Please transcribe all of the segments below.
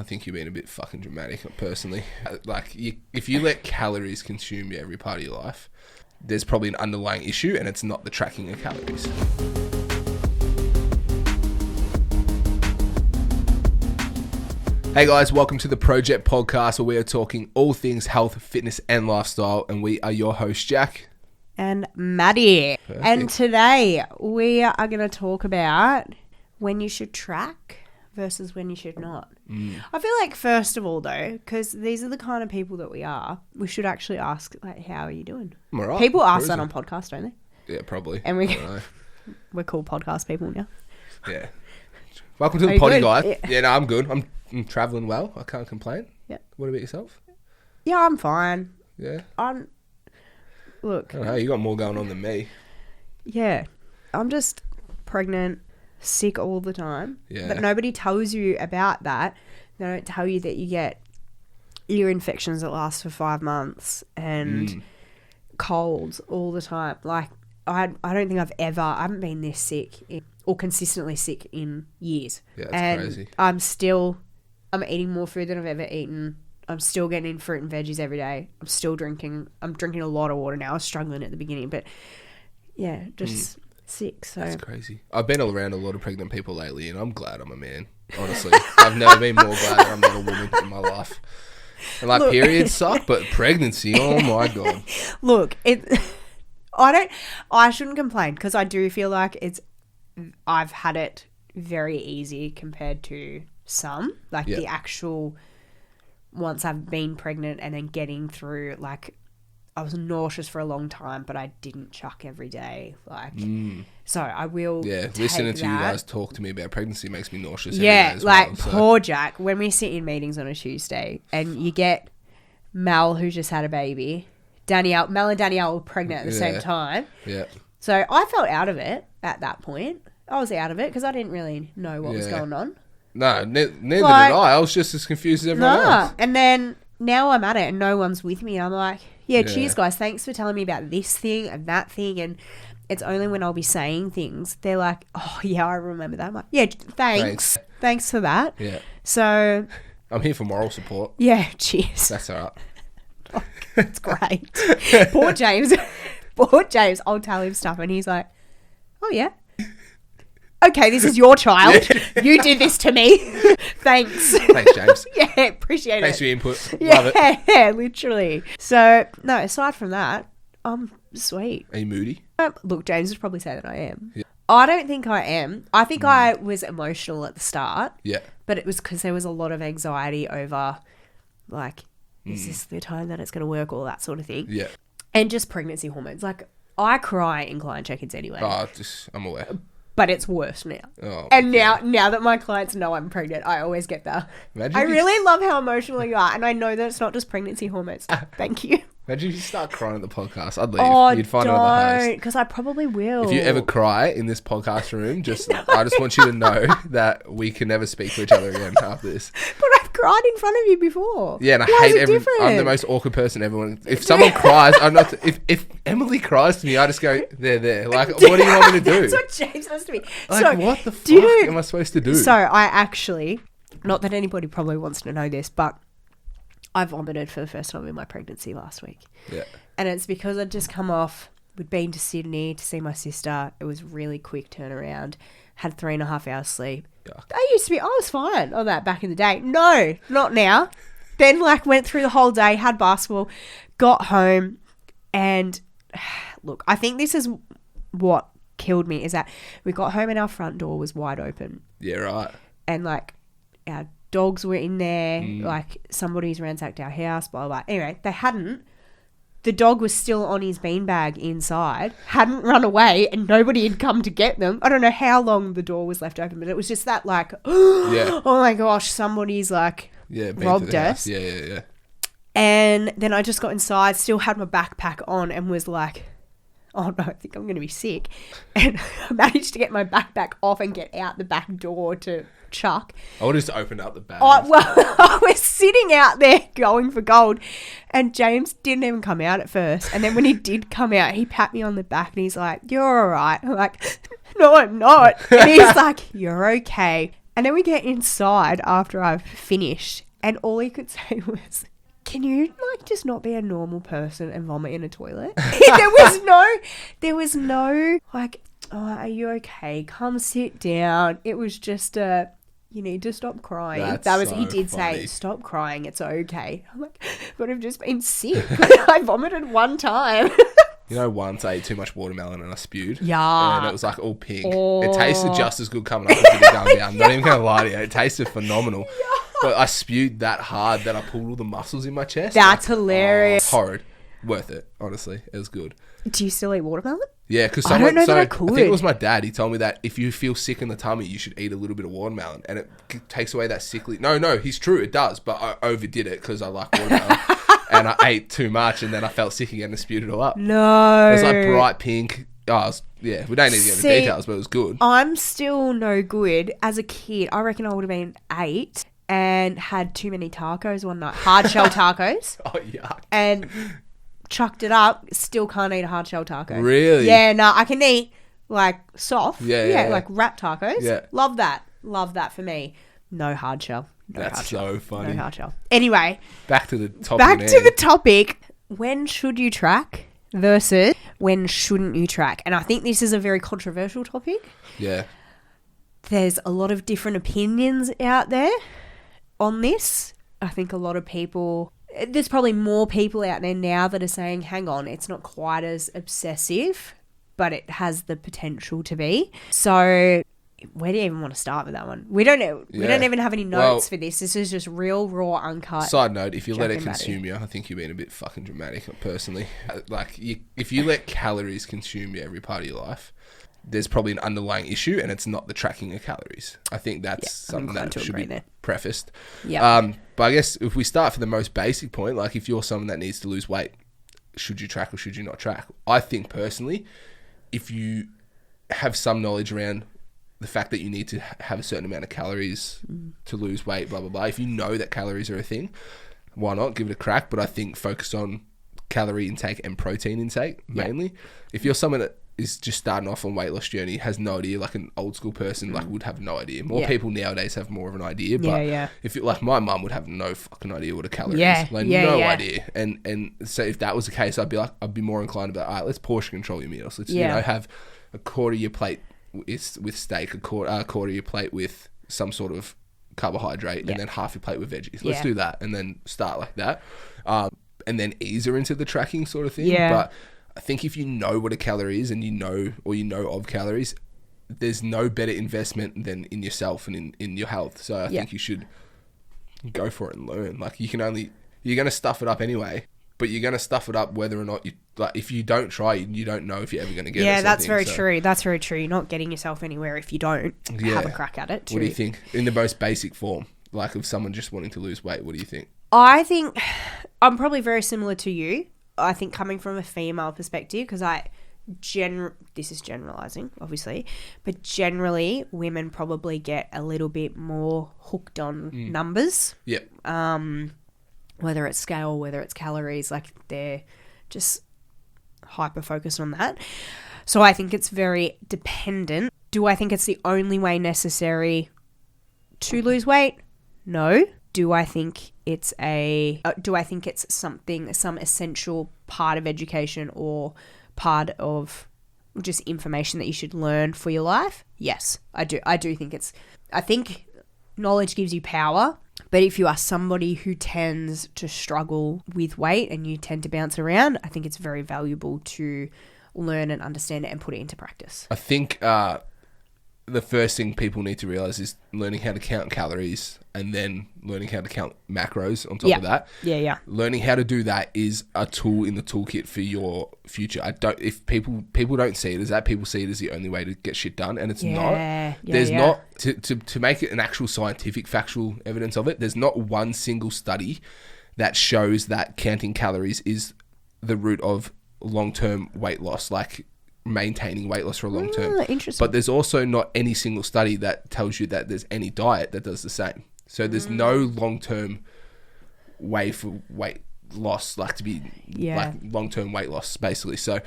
I think you're being a bit fucking dramatic, personally. Like, if you let calories consume every part of your life, there's probably an underlying issue, and it's not the tracking of calories. Hey guys, welcome to the PRJCT Podcast, where we are talking all things health, fitness, and lifestyle, and we are your hosts, Jack and Maddie. Perfect. And today we are going to talk about when you should track versus when you should not. I feel like, first of all, though, because these are the kind of people that we are, we should actually ask, like, how are you doing? Am I right? People ask that on podcasts, don't they? Yeah, probably. And we're cool podcast people now. Yeah. Welcome to the potty, guy. Yeah, no, I'm good. I'm travelling well. I can't complain. Yeah. What about yourself? Yeah, I'm fine. Yeah. Look. I don't know, you got more going on than me. Yeah. I'm just pregnant, sick all the time. Yeah. But nobody tells you about that. They don't tell you that you get ear infections that last for 5 months and colds all the time. Like, I don't think I haven't been this sick or consistently sick in years. Yeah, that's crazy. I'm eating more food than I've ever eaten. I'm still getting fruit and veggies every day. I'm drinking a lot of water now. I was struggling at the beginning, but yeah, just sick. So that's crazy. I've been around a lot of pregnant people lately, and I'm glad I'm a man. Honestly, I've never been more glad that I'm not a woman in my life. And like, periods suck, but pregnancy, oh my god. Look, I shouldn't complain, because I do feel like I've had it very easy compared to some, like the actual, once I've been pregnant and then getting through, like, I was nauseous for a long time, but I didn't chuck every day. Like, so I will. Yeah, listening to you guys talk to me about pregnancy makes me nauseous. Yeah, every day as like, well, so. Poor Jack, when we sit in meetings on a Tuesday and you get Mel, who just had a baby, Mel and Danielle were pregnant at the same time. Yeah. So I felt out of it at that point. I was out of it because I didn't really know what was going on. No, neither did I. I was just as confused as everyone else. And then now I'm at it and no one's with me. I'm like, cheers, guys. Thanks for telling me about this thing and that thing. And it's only when I'll be saying things, they're like, oh, yeah, I remember that. I'm like, yeah, thanks. Thanks for that. Yeah. So I'm here for moral support. Yeah, cheers. That's all right. Oh, that's great. Poor James. I'll tell him stuff and he's like, oh, yeah. Okay, this is your child. Yeah. You did this to me. Thanks. Thanks, James. Yeah, appreciate Thanks it. for your input. Yeah, Love it. Yeah, literally. So, no, aside from that, I'm sweet. Are you moody? Look, James would probably say that I am. Yeah. I don't think I am. I think I was emotional at the start. Yeah. But it was because there was a lot of anxiety over, like, is this the time that it's going to work, all that sort of thing. Yeah. And just pregnancy hormones. Like, I cry in client check-ins anyway. Oh, I'm aware. But it's worse now. Oh, and now that my clients know I'm pregnant, I always get that. I really love how emotional you are. And I know that it's not just pregnancy hormones. Thank you. Imagine if you start crying at the podcast. I'd leave. Oh, you'd find another host. Because I probably will. If you ever cry in this podcast room, I just want you to know that we can never speak to each other again after this. But I've cried in front of you before. Yeah, and I Why hate is it different? I'm the most awkward person ever. If someone cries, I'm not. If Emily cries to me, I just go, there. Like, what do you want me to do? That's what James has to be. Like, so, what the fuck am I supposed to do? So I actually, not that anybody probably wants to know this, but I vomited for the first time in my pregnancy last week. Yeah. And it's because I'd just come off, we'd been to Sydney to see my sister. It was really quick turnaround. Had 3.5 hours sleep. Yuck. I was fine on that back in the day. No, not now. Then went through the whole day, had basketball, got home, and look, I think this is what killed me, is that we got home and our front door was wide open. Yeah, right. And our dogs were in there, somebody's ransacked our house, blah, blah, blah. Anyway, they hadn't. The dog was still on his beanbag inside, hadn't run away, and nobody had come to get them. I don't know how long the door was left open, but it was just that oh my gosh, somebody's robbed us. Yeah. And then I just got inside, still had my backpack on, and was like, oh no, I think I'm going to be sick. And I managed to get my backpack off and get out the back door to chuck. I would have just opened up the bag. I was sitting out there going for gold, and James didn't even come out at first. And then when he did come out, he pat me on the back and he's like, you're all right. I'm like, no, I'm not. And he's like, you're okay. And then we get inside after I've finished, and all he could say was, can you like just not be a normal person and vomit in a toilet? there was no like, oh, are you okay? Come sit down. It was just you need to stop crying. He did say, stop crying, it's okay. I'm like, but I've just been sick. I vomited one time. You know, once I ate too much watermelon and I spewed. Yeah. And it was like all pink. Oh. It tasted just as good coming up as it did going down. Not even going to lie to you. It tasted phenomenal. Yeah. But I spewed that hard that I pulled all the muscles in my chest. That's hilarious. Horrid. Worth it, honestly. It was good. Do you still eat watermelon? Yeah, because I don't know that I could. I think it was my dad. He told me that if you feel sick in the tummy, you should eat a little bit of watermelon, and it takes away that sickly. No, he's true. It does, but I overdid it because I like watermelon, and I ate too much, and then I felt sick again and spewed it all up. No, it was like bright pink. We don't need to get into details, but it was good. I'm still no good. As a kid, I reckon I would have been 8 and had too many tacos one night. Hard shell tacos. Oh, yuck. And chucked it up, still can't eat a hard shell taco. Really? Yeah, no, I can eat like soft. Yeah. Like wrap tacos. Yeah. Love that for me. No hard shell. That's so funny. No hard shell. Anyway. Back to the topic. When should you track versus when shouldn't you track? And I think this is a very controversial topic. Yeah. There's a lot of different opinions out there on this. I think a lot of people... There's probably more people out there now that are saying, hang on, it's not quite as obsessive, but it has the potential to be. So where do you even want to start with that one? We don't know. We don't even have any notes for this. This is just real, raw, uncut. Side note, if you let it consume you, I think you're being a bit fucking dramatic, personally. Like, if you let calories consume you every part of your life, there's probably an underlying issue, and it's not the tracking of calories. I think that's something that should be prefaced. Yeah. But I guess if we start for the most basic point, like if you're someone that needs to lose weight, should you track or should you not track? I think personally, if you have some knowledge around the fact that you need to have a certain amount of calories to lose weight, blah, blah, blah. If you know that calories are a thing, why not? Give it a crack. But I think focus on calorie intake and protein intake mainly. If you're someone that is just starting off on weight loss journey, has no idea, like an old school person like would have no idea. More people nowadays have more of an idea, but if you, like my mum would have no fucking idea what a calorie is. Like no idea. And so if that was the case, I'd be more inclined to be like, all right, let's portion control your meals. Let's have a quarter of your plate with steak, a quarter of your plate with some sort of carbohydrate, and then half your plate with veggies. Let's do that, and then start like that, and then ease her into the tracking sort of thing. But I think if you know what a calorie is and you know of calories, there's no better investment than in yourself and in your health. So I think you should go for it and learn. Like you're going to stuff it up anyway, but you're going to stuff it up whether or not you, like if you don't try, you don't know if you're ever going to get it. Yeah, that's very true. That's very true. You're not getting yourself anywhere if you don't have a crack at it. Too. What do you think in the most basic form, like of someone just wanting to lose weight? What do you think? I think I'm probably very similar to you. I think coming from a female perspective, because this is generalizing, obviously, but generally women probably get a little bit more hooked on numbers. Yep. Whether it's scale, whether it's calories, like they're just hyper focused on that. So I think it's very dependent. Do I think it's the only way necessary to lose weight? No. Do I think it's some essential part of education or part of just information that you should learn for your life? Yes, I do. I think knowledge gives you power, but if you are somebody who tends to struggle with weight and you tend to bounce around, I think it's very valuable to learn and understand it and put it into practice. I think the first thing people need to realize is learning how to count calories and then learning how to count macros on top of that. Yeah. Learning how to do that is a tool in the toolkit for your future. If people don't see it as that, people see it as the only way to get shit done, and it's not. There's not to make it an actual scientific, factual evidence of it. There's not one single study that shows that counting calories is the root of long-term weight loss, like maintaining weight loss for a long term. Interesting. But there's also not any single study that tells you that there's any diet that does the same. So there's no long-term way for weight loss, like to be like long-term weight loss, basically. So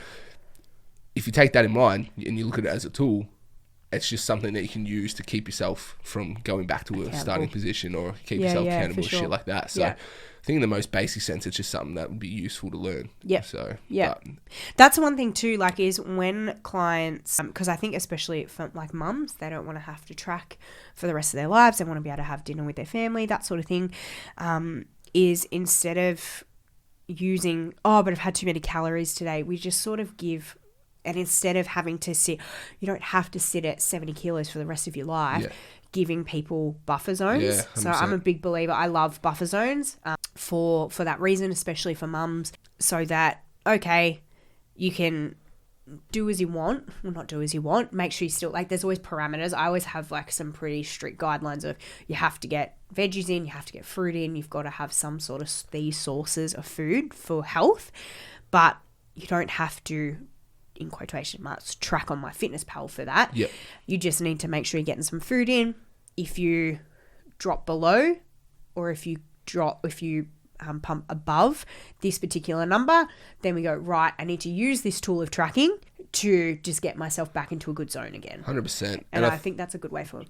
if you take that in mind and you look at it as a tool, it's just something that you can use to keep yourself from going back to a starting position or keep yourself accountable, shit like that. So I think in the most basic sense, it's just something that would be useful to learn. Yeah. So that's one thing too. Like, is when clients, because I think especially for like mums, they don't want to have to track for the rest of their lives. They want to be able to have dinner with their family, that sort of thing. Is instead of using, but I've had too many calories today, we just sort of give. And instead of having to sit, you don't have to sit at 70 kilos for the rest of your life, giving people buffer zones. Yeah, so I'm a big believer. I love buffer zones for that reason, especially for mums, so that, okay, you can do as you want. Well, not do as you want. Make sure you still, like, there's always parameters. I always have like some pretty strict guidelines of you have to get veggies in, you have to get fruit in, you've got to have some sort of these sources of food for health, but you don't have to, in quotation marks, track on MyFitnessPal for that. Yep. You just need to make sure you're getting some food in. If you drop below, or if you pump above this particular number, then we go, right, I need to use this tool of tracking to just get myself back into a good zone again. 100%. And I think that's a good way for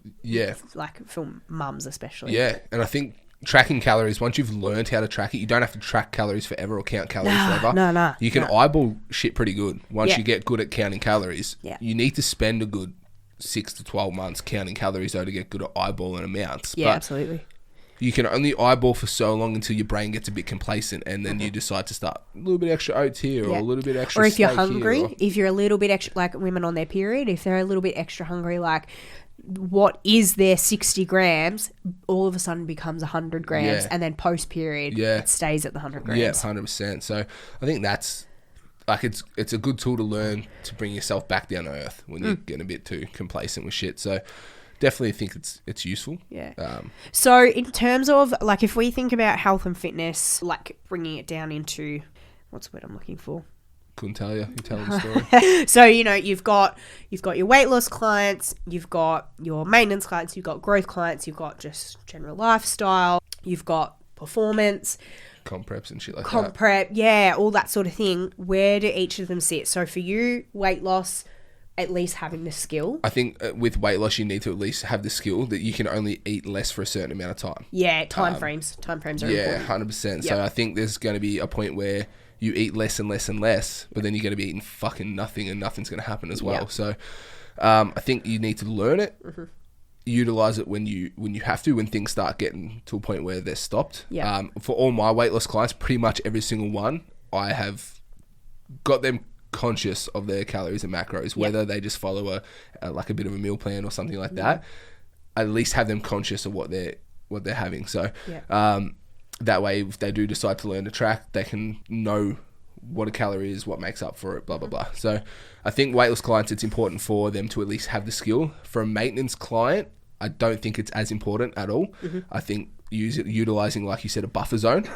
mums especially. Yeah, and I think tracking calories, once you've learned how to track it, you don't have to track calories forever or count calories forever. No. You can eyeball shit pretty good. Once you get good at counting calories, you need to spend a good 6 to 12 months counting calories though to get good at eyeballing amounts. Yeah, absolutely. You can only eyeball for so long until your brain gets a bit complacent, and then you decide to start a little bit extra oats here or a little bit extra. Or if you're steak hungry, if you're a little bit extra, like women on their period, if they're a little bit extra hungry, like what is their 60 grams all of a sudden becomes 100 grams, and then post period it stays at the 100 grams. Yeah, 100%. So I think that's like it's a good tool to learn to bring yourself back down to earth when you're getting a bit too complacent with shit. So definitely think it's useful. Yeah. So in terms of, like, if we think about health and fitness, like bringing it down into, what's the word I'm looking for? Couldn't tell you. You're telling the story. So, you've got your weight loss clients, you've got your maintenance clients, you've got growth clients, you've got just general lifestyle, you've got performance, comp preps and shit like that. Comp prep, all that sort of thing. Where do each of them sit? So for you, weight loss, at least having the skill. I think with weight loss, you need to at least have the skill that you can only eat less for a certain amount of time. Yeah, time frames. Time frames are important. 100%. Yep. So I think there's going to be a point where you eat less and less and less, but then you're going to be eating fucking nothing, and nothing's going to happen as well. Yep. So I think you need to learn it, utilize it when you have to, when things start getting to a point where they're stopped. Yep. For all my weight loss clients, pretty much every single one, I have got them conscious of their calories and macros, whether they just follow a bit of a meal plan or something like that. At least have them conscious of what they're having. So that way, if they do decide to learn to track, they can know what a calorie is, what makes up for it, blah blah blah. So I think weightless clients, it's important for them to at least have the skill. For a maintenance client, I don't think it's as important at all. I think utilizing, like you said, a buffer zone.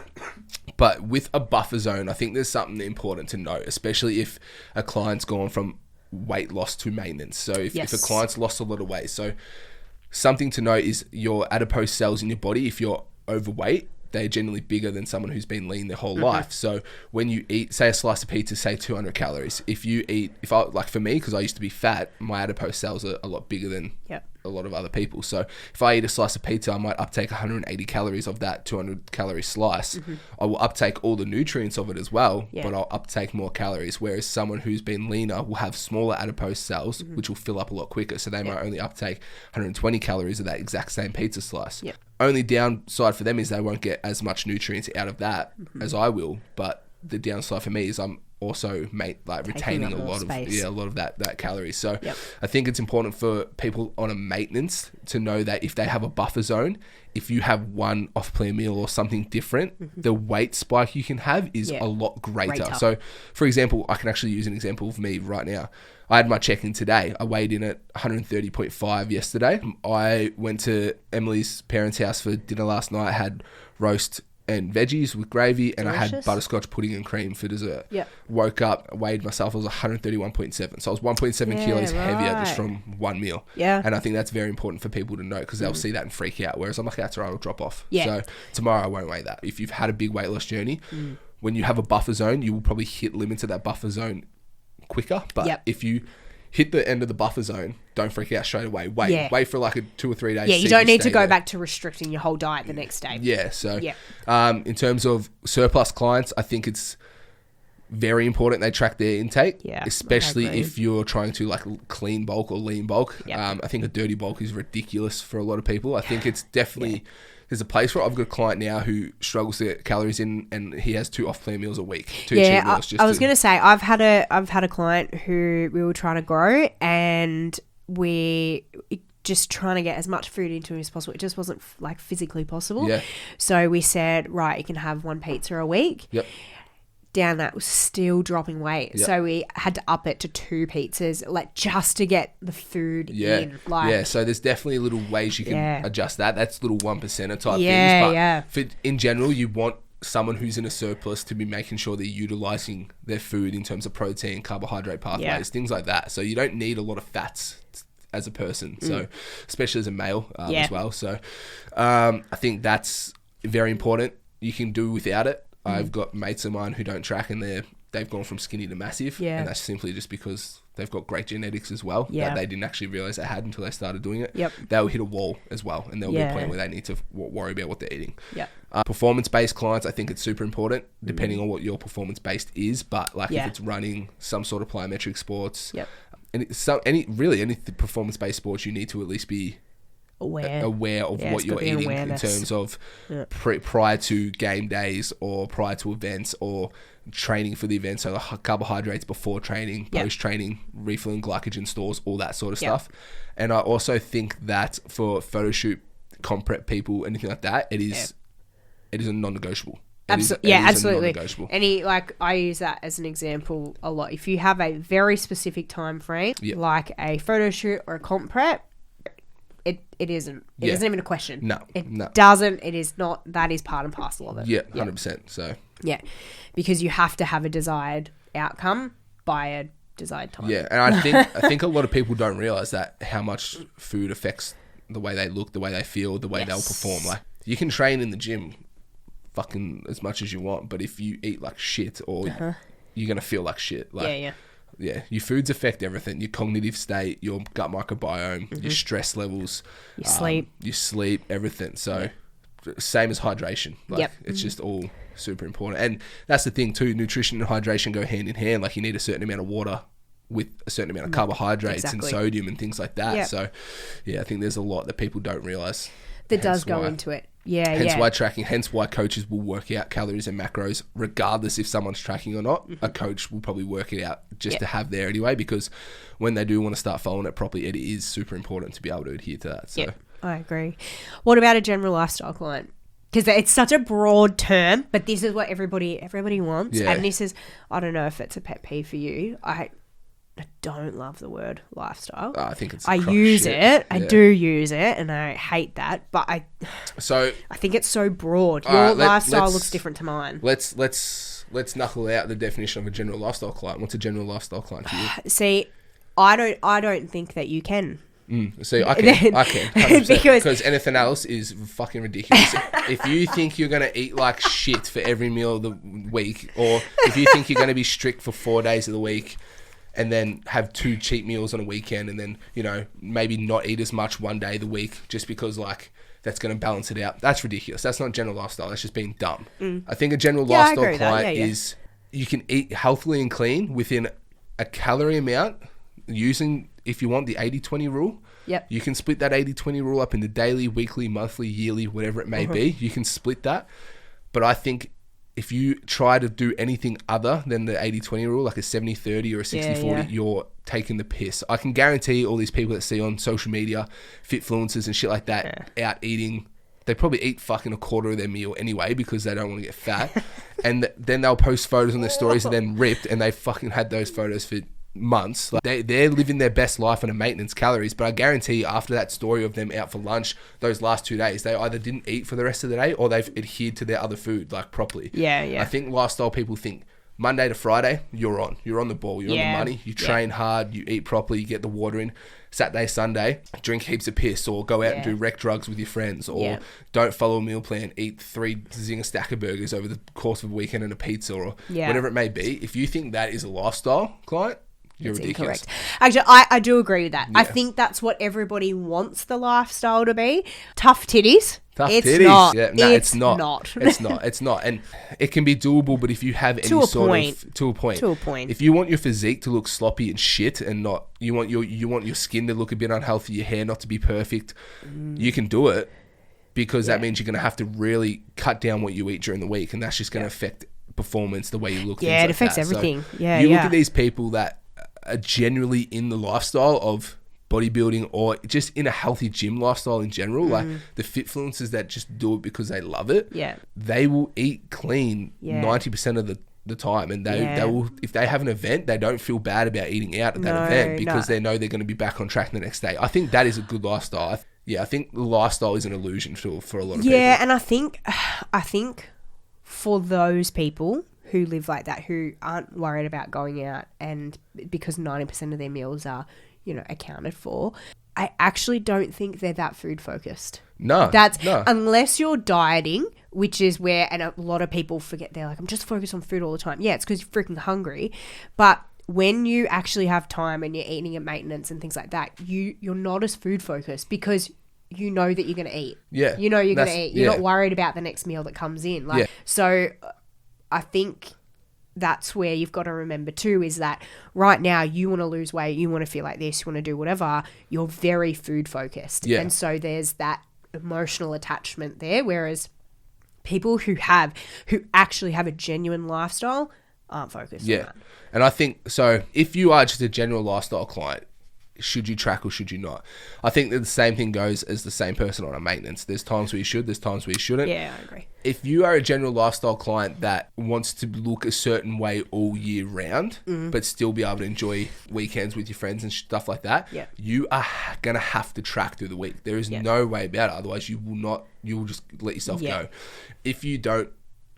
But with a buffer zone, I think there's something important to note, especially if a client's gone from weight loss to maintenance. So if a client's lost a lot of weight, so something to note is your adipose cells in your body, if you're overweight, they're generally bigger than someone who's been lean their whole life. So when you eat, say, a slice of pizza, say 200 calories, for me, because I used to be fat, my adipose cells are a lot bigger than a lot of other people. So if I eat a slice of pizza, I might uptake 180 calories of that 200 calorie slice. I will uptake all the nutrients of it as well, but I'll uptake more calories. Whereas someone who's been leaner will have smaller adipose cells, which will fill up a lot quicker. So they might only uptake 120 calories of that exact same pizza slice. Only downside for them is they won't get as much nutrients out of that as I will. But the downside for me is I'm also retaining a lot of that calories. So I think it's important for people on a maintenance to know that if they have a buffer zone, if you have one off-plan meal or something different, the weight spike you can have is a lot greater. So for example, I can actually use an example of me right now. I had my check-in today. I weighed in at 130.5 yesterday. I went to Emily's parents' house for dinner last night. I had roast and veggies with gravy, and I had butterscotch pudding and cream for dessert. Woke up, weighed myself, I was 131.7. So I was 1.7 kilos heavier just from one meal. And I think that's very important for people to know, because they'll see that and freak out. Whereas I'm like, that's all right, I'll drop off. So tomorrow I won't weigh that. If you've had a big weight loss journey, when you have a buffer zone, you will probably hit limits of that buffer zone quicker. But if you hit the end of the buffer zone, don't freak out straight away. Wait for like 2 or 3 days. Yeah, you don't need to go back to restricting your whole diet the next day. Yeah, so in terms of surplus clients, I think it's very important they track their intake, especially if you're trying to like clean bulk or lean bulk. I think a dirty bulk is ridiculous for a lot of people. I think it's definitely... There's a place where I've got a client now who struggles to get calories in, and he has 2 off-plan meals a week. 2 cheat meals. I was going to say, I've had a client who we were trying to grow, and we just trying to get as much food into him as possible. It just wasn't like physically possible. Yeah. So we said, right, you can have 1 pizza a week. Yep. Down that was still dropping weight. Yep. So we had to up it to 2 pizzas, like just to get the food in. Like, so there's definitely little ways you can adjust that. That's little 1%er type things. But in general, you want someone who's in a surplus to be making sure they're utilizing their food in terms of protein, carbohydrate pathways, things like that. So you don't need a lot of fats as a person. So especially as a male as well. So I think that's very important. You can do without it. I've got mates of mine who don't track, and they've gone from skinny to massive, and that's simply just because they've got great genetics as well that they didn't actually realize they had until they started doing it. They'll hit a wall as well, and there'll be a point where they need to worry about what they're eating. Performance-based clients, I think it's super important, depending on what your performance-based is, but like if it's running some sort of plyometric sports, any performance-based sports, you need to at least be aware of what you're eating in terms of prior to game days or prior to events or training for the event. So the carbohydrates before training, post training, refilling glycogen stores, all that sort of stuff. And I also think that for photo shoot, comp prep people, anything like that, it is a non-negotiable. Absolutely. I use that as an example a lot. If you have a very specific time frame, like a photo shoot or a comp prep, it isn't. It isn't even a question. No. Doesn't. It is not. That is part and parcel of it. Yeah, 100%. So. Yeah, because you have to have a desired outcome by a desired time. Yeah, and I think a lot of people don't realize that how much food affects the way they look, the way they feel, the way they'll perform. Like you can train in the gym fucking as much as you want, but if you eat like shit or you're gonna feel like shit. Like, yeah, your foods affect everything. Your cognitive state, your gut microbiome, your stress levels, your sleep, everything. So same as hydration. Like it's just all super important. And that's the thing too, nutrition and hydration go hand in hand. Like you need a certain amount of water with a certain amount of carbohydrates and sodium and things like that. So I think there's a lot that people don't realize. That does go into it. Hence why coaches will work out calories and macros regardless if someone's tracking or not. A coach will probably work it out just to have there anyway, because when they do want to start following it properly, it is super important to be able to adhere to that. So I agree. What about a general lifestyle client? Because it's such a broad term, but this is what everybody wants. And this is, I don't know if it's a pet peeve for you. I don't love the word lifestyle. I think it's I use it. I do use it, and I hate that. But I think it's so broad. Your lifestyle looks different to mine. Let's knuckle out the definition of a general lifestyle client. What's a general lifestyle client for you? See, I don't think that you can. See, I can because anything else is fucking ridiculous. If you think you're going to eat like shit for every meal of the week, or if you think you're going to be strict for 4 days of the week, and then have 2 cheat meals on a weekend, and then, maybe not eat as much one day of the week just because, like, that's going to balance it out. That's ridiculous. That's not general lifestyle. That's just being dumb. I think a general lifestyle client is you can eat healthily and clean within a calorie amount using, if you want, the 80-20 rule. You can split that 80-20 rule up into daily, weekly, monthly, yearly, whatever it may be. You can split that. But I think if you try to do anything other than the 80-20 rule, like a 70-30 or a 60-40, you're taking the piss. I can guarantee all these people that see on social media, fitfluencers and shit like that, out eating, they probably eat fucking a quarter of their meal anyway because they don't want to get fat. And then they'll post photos on their stories and then ripped, and they fucking had those photos for months. Like they're living their best life on a maintenance calories, but I guarantee after that story of them out for lunch those last 2 days, they either didn't eat for the rest of the day or they've adhered to their other food like properly. I think lifestyle people think Monday to Friday you're on the ball, you're on the money, you train hard, you eat properly, you get the water in. Saturday, Sunday, drink heaps of piss or go out and do rec drugs with your friends, or don't follow a meal plan, eat 3 zinger stacker burgers over the course of a weekend and a pizza or whatever it may be. If you think that is a lifestyle client, You're It's ridiculous. incorrect. Actually, I do agree with that. I Yeah. think that's what everybody wants the lifestyle to be. Tough titties. Tough It's titties. not. Yeah, no, It's it's not. not. It's not. It's not. And it can be doable, but if you have any a sort point. of to a point. To a point. If you want your physique to look sloppy and shit, and not you want your skin to look a bit unhealthy, your hair not to be perfect, you can do it, because that means you're going to have to really cut down what you eat during the week, and that's just going to affect performance, the way you look. Yeah, things it like affects that. So everything. Yeah, you yeah. look at these people that are genuinely in the lifestyle of bodybuilding, or just in a healthy gym lifestyle in general, like the fitfluencers that just do it because they love it. Yeah. They will eat clean Yeah. 90% of the time, and they Yeah. will, if they have an event, they don't feel bad about eating out at that No, event, because no. they know they're going to be back on track the next day. I think that is a good lifestyle. I think the lifestyle is an illusion for a lot of people. Yeah, and I think for those people who live like that, who aren't worried about going out, and because 90% of their meals are, accounted for, I actually don't think they're that food focused. No, Unless you're dieting, which is where, and a lot of people forget, they're like, I'm just focused on food all the time. Yeah, it's because you're freaking hungry. But when you actually have time and you're eating at maintenance and things like that, you're not as food focused, because you know that you're going to eat. Yeah. You know you're going to eat. You're yeah. not worried about the next meal that comes in. Yeah. So I think that's where you've got to remember too, is that right now you want to lose weight, you want to feel like this, you want to do whatever, you're very food focused. Yeah. And so there's that emotional attachment there, whereas people who actually have a genuine lifestyle aren't focused on that. And I think, so if you are just a general lifestyle client, should you track or should you not? I think that the same thing goes as the same person on a maintenance. There's times where you should, there's times where you shouldn't. Yeah, I agree. If you are a general lifestyle client that wants to look a certain way all year round, but still be able to enjoy weekends with your friends and stuff like that, you are going to have to track through the week. There is no way about it. Otherwise, you will just let yourself go. If you don't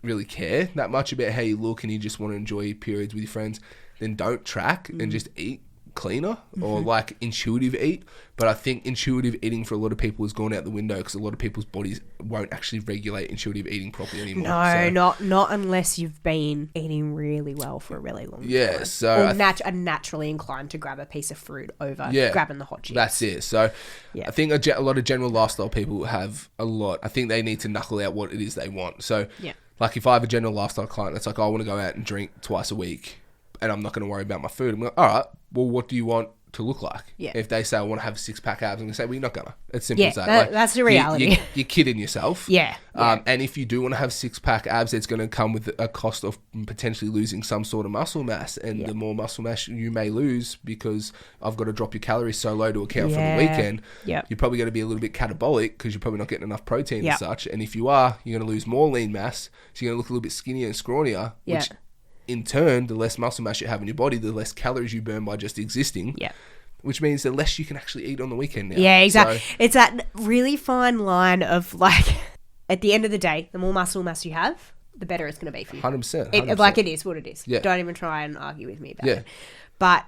really care that much about how you look and you just want to enjoy periods with your friends, then don't track and just eat cleaner, or like intuitive eat. But I think intuitive eating for a lot of people has gone out the window, because a lot of people's bodies won't actually regulate intuitive eating properly anymore. No, not unless you've been eating really well for a really long time. So or are naturally inclined to grab a piece of fruit over grabbing the hot chips. That's it. So I think a lot of general lifestyle people have a lot. I think they need to knuckle out what it is they want. So like if I have a general lifestyle client that's like, I want to go out and drink twice a week and I'm not going to worry about my food, I'm like, all right, well, what do you want to look like? If they say I want to have 6-pack abs, I'm going to say, well, you're not going to. It's simple as that. Like, that's the reality. You're kidding yourself. And if you do want to have 6-pack abs, it's going to come with a cost of potentially losing some sort of muscle mass. And the more muscle mass you may lose, because I've got to drop your calories so low to account for the weekend, you're probably going to be a little bit catabolic, because you're probably not getting enough protein and such. And if you are, you're going to lose more lean mass. So you're going to look a little bit skinnier and scrawnier, which in turn, the less muscle mass you have in your body, the less calories you burn by just existing. Which means the less you can actually eat on the weekend now. Yeah, exactly. So, it's that really fine line of like, at the end of the day, the more muscle mass you have, the better it's going to be for you. 100%. Like it is what it is. Yeah. Don't even try and argue with me about it. But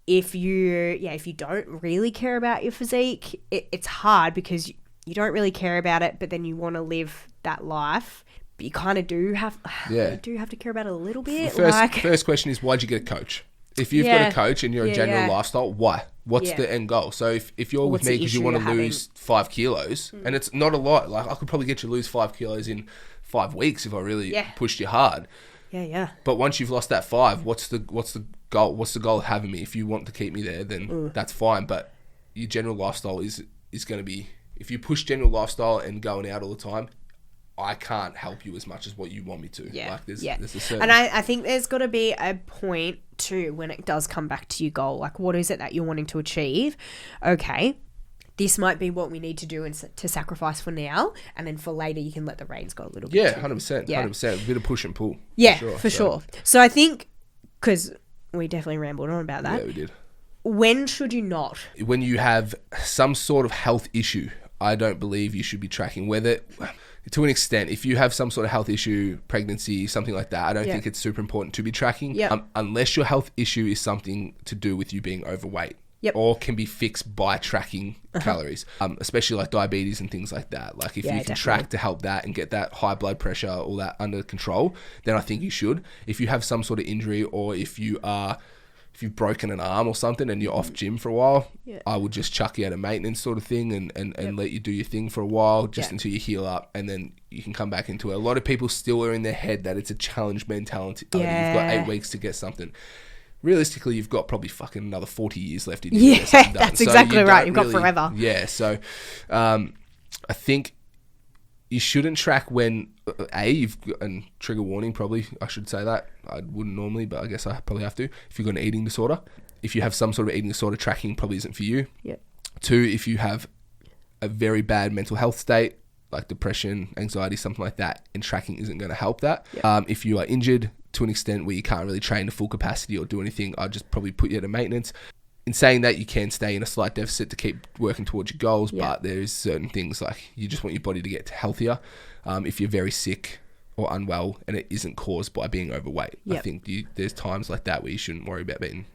if you don't really care about your physique, it's hard, because you don't really care about it, but then you want to live that life. But you kind of do have to care about it a little bit. First question is, why'd you get a coach? If you've got a coach and you're a general lifestyle, why? What's the end goal? So if you're with me because you want to lose 5 kilos, and it's not a lot, like I could probably get you to lose 5 kilos in 5 weeks if I really pushed you hard. But once you've lost that 5, what's the goal? What's the goal of having me? If you want to keep me there, then that's fine. But your general lifestyle is going to be, if you push general lifestyle and going out all the time, I can't help you as much as what you want me to. Like there's a certain... And I think there's got to be a point too when it does come back to your goal. Like, what is it that you're wanting to achieve? Okay, this might be what we need to do and to sacrifice for now, and then for later you can let the reins go a little bit. Yeah, 100%. 100%. A bit of push and pull. Yeah, for sure. So I think, because we definitely rambled on about that. Yeah, we did. When should you not? When you have some sort of health issue, I don't believe you should be tracking. Whether, to an extent, if you have some sort of health issue, pregnancy, something like that, I don't think it's super important to be tracking. Unless your health issue is something to do with you being overweight. Or can be fixed by tracking calories, especially like diabetes and things like that. Like if you can track to help that and get that high blood pressure, all that under control, then I think you should. If you have some sort of injury, or if you are if you've broken an arm or something and you're off gym for a while, Yeah. I would just chuck you out of maintenance sort of thing and let you do your thing for a while just Yeah. until you heal up, and then you can come back into it. A lot of people still are in their head that it's a challenge mentality. Yeah. You've got 8 weeks to get something. Realistically, you've got probably fucking another 40 years left in you. Yeah, to get something done. that's So exactly you right. don't You've got forever. Yeah, so I think you shouldn't track when you've got, and trigger warning probably, I should say that. I wouldn't normally, but I guess I probably have to. If you've got an eating disorder, if you have some sort of eating disorder, tracking probably isn't for you. Yeah. 2, if you have a very bad mental health state, like depression, anxiety, something like that, and tracking isn't going to help that. Yeah. If you are injured to an extent where you can't really train to full capacity or do anything, I'd just probably put you at a maintenance. In saying that, you can stay in a slight deficit to keep working towards your goals, but there's certain things like you just want your body to get healthier. If you're very sick or unwell and it isn't caused by being overweight, I think there's times like that where you shouldn't worry about being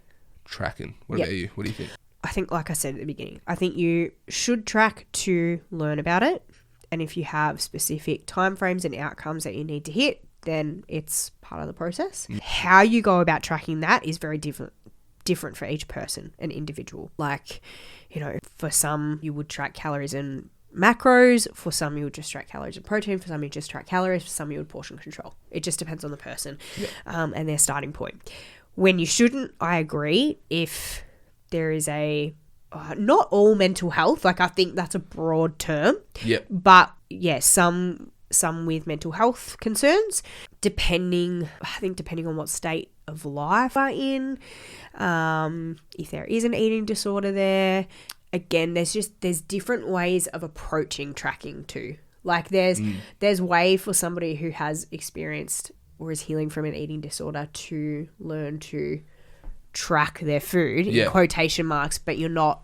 tracking. What about you? What do you think? I think, like I said at the beginning, I think you should track to learn about it. And if you have specific timeframes and outcomes that you need to hit, then it's part of the process. How you go about tracking that is very different for each person and individual. Like, for some you would track calories and macros, for some you would just track calories and protein, for some you just track calories, for some you would portion control. It just depends on the person and their starting point. When you shouldn't, I agree, if there is not all mental health, like I think that's a broad term, but some with mental health concerns, depending on what state of life are in, if there is an eating disorder there. Again, there's different ways of approaching tracking too. Like there's way for somebody who has experienced or is healing from an eating disorder to learn to track their food in quotation marks, but you're not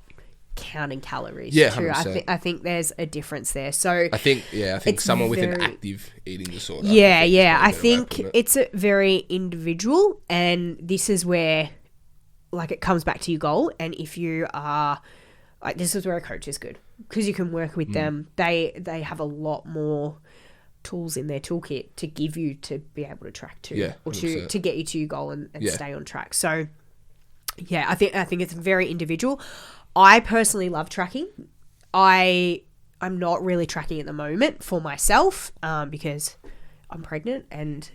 counting calories. Yeah, too. 100%. I think there's a difference there. So I think someone with an active eating disorder. I think it's a very individual, and this is where, like, it comes back to your goal. And if you are, like, this is where a coach is good, because you can work with them. They have a lot more tools in their toolkit to give you to be able to track to, or to get you to your goal and stay on track. So I think it's very individual. I personally love tracking. I'm not really tracking at the moment for myself because I'm pregnant and,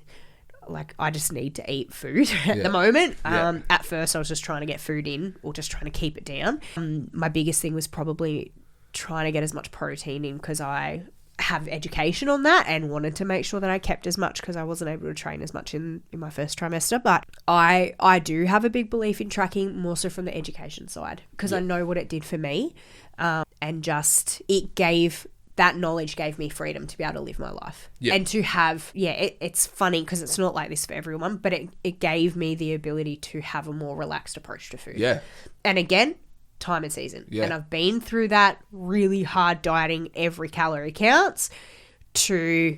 like, I just need to eat food at the moment. At first I was just trying to get food in, or just trying to keep it down. My biggest thing was probably trying to get as much protein in, because I have education on that and wanted to make sure that I kept as much, because I wasn't able to train as much in my first trimester. But I do have a big belief in tracking, more so from the education side, because I know what it did for me, and just that knowledge gave me freedom to be able to live my life and to have it's funny because it's not like this for everyone, but it gave me the ability to have a more relaxed approach to food. And again, time and season. And I've been through that really hard dieting, every calorie counts, to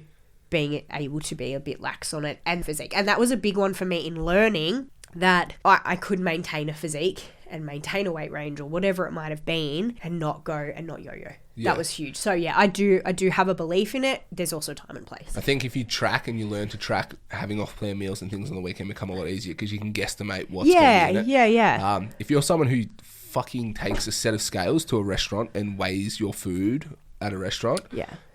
being able to be a bit lax on it, and physique. And that was a big one for me in learning that I could maintain a physique and maintain a weight range or whatever it might have been, and not yo-yo. That was huge. So I do have a belief in it. There's also time and place. I think if you track and you learn to track, having off-plan meals and things on the weekend become a lot easier, because you can guesstimate what's going to be in it. If you're someone who fucking takes a set of scales to a restaurant and weighs your food at a restaurant,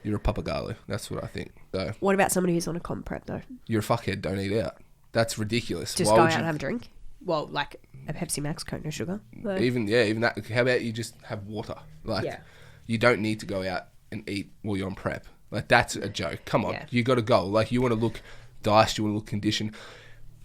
you're a papagayo. That's what I think. So, what about somebody who's on a comp prep though? You're a fuckhead. Don't eat out. That's ridiculous. Just go out and have a drink. Well, like a Pepsi Max, Coke, no sugar. But even that. How about you just have water? Like, you don't need to go out and eat while you're on prep. Like, that's a joke. Come on, you got to go. Like, you want to look diced, you want to look conditioned.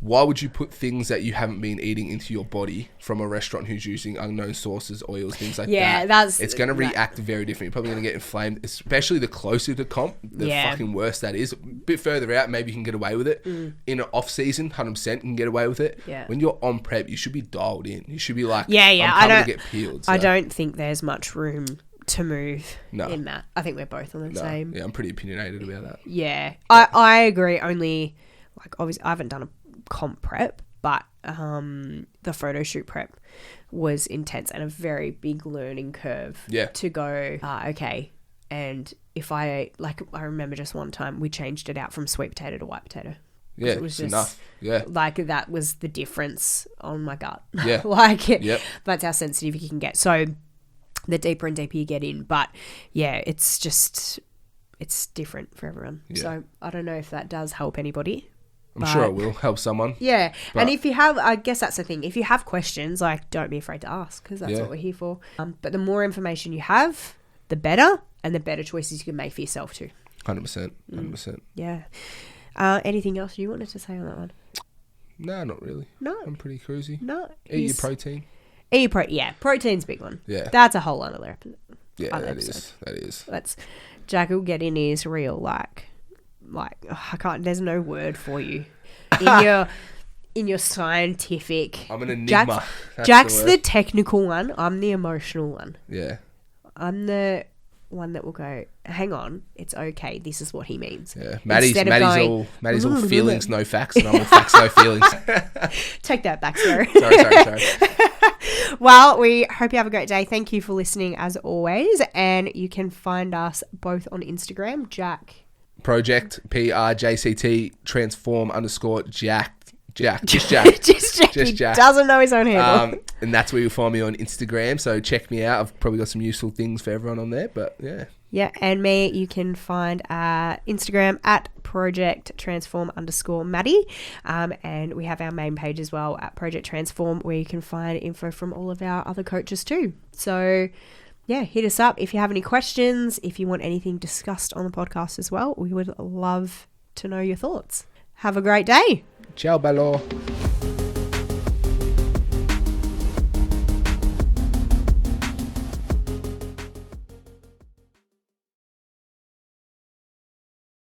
Why would you put things that you haven't been eating into your body from a restaurant who's using unknown sources, oils, things like that? It's going to react very different. You're probably going to get inflamed, especially the closer to comp, the fucking worse that is. A bit further out, maybe you can get away with it. In an off-season, 100% you can get away with it. When you're on prep, you should be dialed in. You should be like, I'm coming to get peeled. So. I don't think there's much room to move in that. I think we're both on the same. Yeah, I'm pretty opinionated about that. Yeah. I agree. Only, like, obviously I haven't done a comp prep, but the photo shoot prep was intense and a very big learning curve to go, okay. And if I remember just one time we changed it out from sweet potato to white potato. Yeah, It was it's enough. Yeah. Like, that was the difference on my gut. Yeah. Like, Yep. that's how sensitive you can get. So the deeper and deeper you get in. But, yeah, it's different for everyone. Yeah. So I don't know if that does help anybody. I'm sure it will help someone. Yeah. But- and if you have, I guess that's the thing. If you have questions, like, don't be afraid to ask, because that's what we're here for. But the more information you have, the better, and the better choices you can make for yourself too. 100%. 100%. Yeah. Anything else you wanted to say on that one? No, not really. No. I'm pretty cruisy. No. Eat your protein. Protein's a big one. Yeah. That's a whole other episode. Yeah, that is. Jack will get in his real, like I can't, there's no word for you. In your scientific. I'm an enigma. Jack's the technical one. I'm the emotional one. Yeah. I'm the one that will go, hang on, it's okay. This is what he means. Yeah. Maddie's all feelings, no facts, and I'm all facts, no feelings. Take that back, sir. Sorry. Well, we hope you have a great day. Thank you for listening as always. And you can find us both on Instagram, Jack. Project PRJCT TRANSFORM _ Jack. Just Jack. Just Jack. He doesn't know his own handle. And that's where you'll find me on Instagram. So check me out. I've probably got some useful things for everyone on there. But yeah. Yeah, and me, you can find Instagram at Project Transform _ Maddie. And we have our main page as well at Project Transform, where you can find info from all of our other coaches too. So yeah, hit us up if you have any questions, if you want anything discussed on the podcast as well. We would love to know your thoughts. Have a great day. Ciao, bello.